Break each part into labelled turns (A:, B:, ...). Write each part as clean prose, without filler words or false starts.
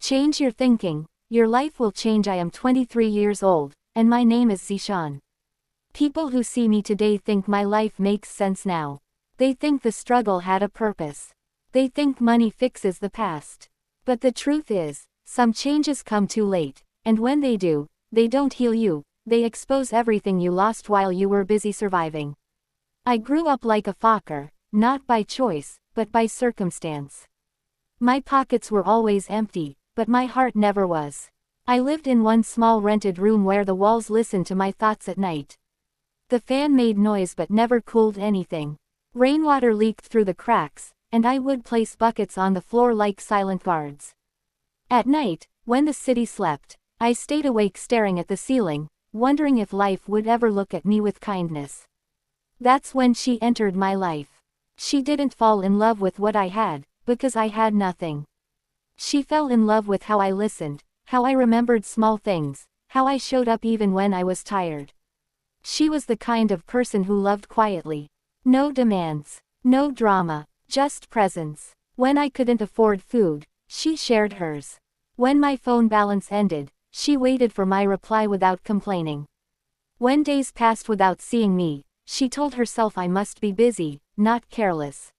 A: Change your thinking, your life will change. I am 23 years old, and my name is Zishan. People who see me today think my life makes sense now. They think the struggle had a purpose. They think money fixes the past. But the truth is, some changes come too late, and when they do, they don't heal you, they expose everything you lost while you were busy surviving. I grew up like a Fokker, not by choice, but by circumstance. My pockets were always empty, but my heart never was. I lived in one small rented room where the walls listened to my thoughts at night. The fan made noise but never cooled anything. Rainwater leaked through the cracks, and I would place buckets on the floor like silent guards. At night, when the city slept, I stayed awake staring at the ceiling, wondering if life would ever look at me with kindness. That's when she entered my life. She didn't fall in love with what I had, because I had nothing. She fell in love with how I listened, how I remembered small things, how I showed up even when I was tired. She was the kind of person who loved quietly. No demands, no drama, just presence. When I couldn't afford food, she shared hers. When my phone balance ended, she waited for my reply without complaining. When days passed without seeing me, she told herself I must be busy, not careless.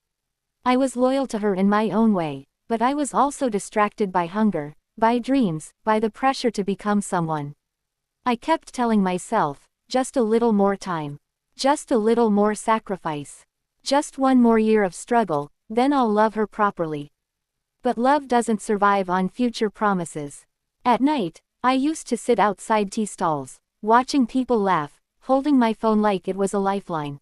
A: I was loyal to her in my own way, but I was also distracted by hunger, by dreams, by the pressure to become someone. I kept telling myself, just a little more time. Just a little more sacrifice. Just one more year of struggle, then I'll love her properly. But love doesn't survive on future promises. At night, I used to sit outside tea stalls, watching people laugh, holding my phone like it was a lifeline.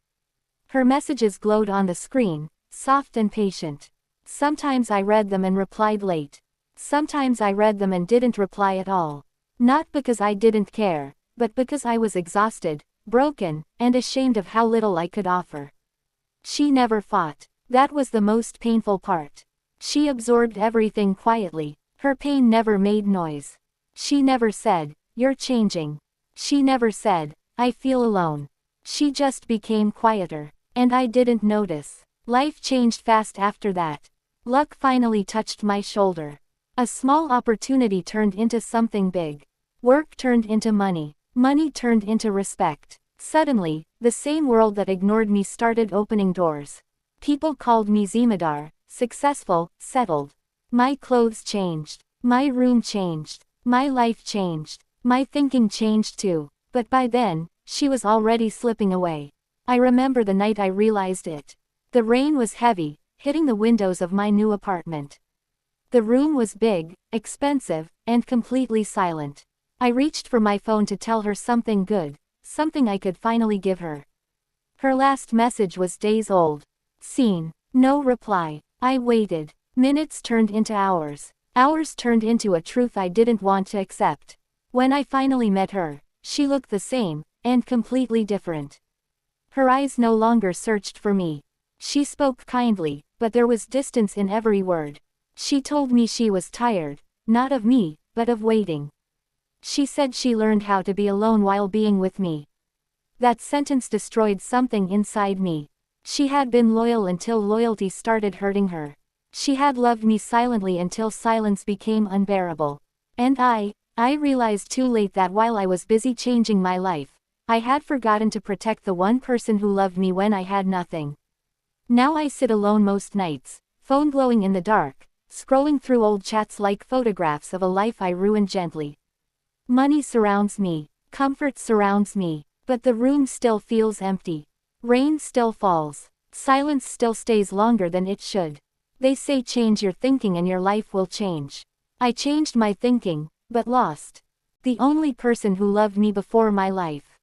A: Her messages glowed on the screen, soft and patient. Sometimes I read them and replied late. Sometimes I read them and didn't reply at all. Not because I didn't care, but because I was exhausted, broken, and ashamed of how little I could offer. She never fought. That was the most painful part. She absorbed everything quietly. Her pain never made noise. She never said, "You're changing." She never said, "I feel alone." She just became quieter. And I didn't notice. Life changed fast after that. Luck finally touched my shoulder. A small opportunity turned into something big. Work turned into money. Money turned into respect. Suddenly, the same world that ignored me started opening doors. People called me Zimadar, successful, settled. My clothes changed. My room changed. My life changed. My thinking changed too. But by then, she was already slipping away. I remember the night I realized it. The rain was heavy, hitting the windows of my new apartment. The room was big, expensive, and completely silent. I reached for my phone to tell her something good, something I could finally give her. Her last message was days old. Seen. No reply. I waited. Minutes turned into hours. Hours turned into a truth I didn't want to accept. When I finally met her, she looked the same, and completely different. Her eyes no longer searched for me. She spoke kindly, but there was distance in every word. She told me she was tired, not of me, but of waiting. She said she learned how to be alone while being with me. That sentence destroyed something inside me. She had been loyal until loyalty started hurting her. She had loved me silently until silence became unbearable. And I realized too late that while I was busy changing my life, I had forgotten to protect the one person who loved me when I had nothing. Now I sit alone most nights, phone glowing in the dark, scrolling through old chats like photographs of a life I ruined gently. Money surrounds me, comfort surrounds me, but the room still feels empty. Rain still falls. Silence still stays longer than it should. They say change your thinking and your life will change. I changed my thinking, but lost the only person who loved me before my life.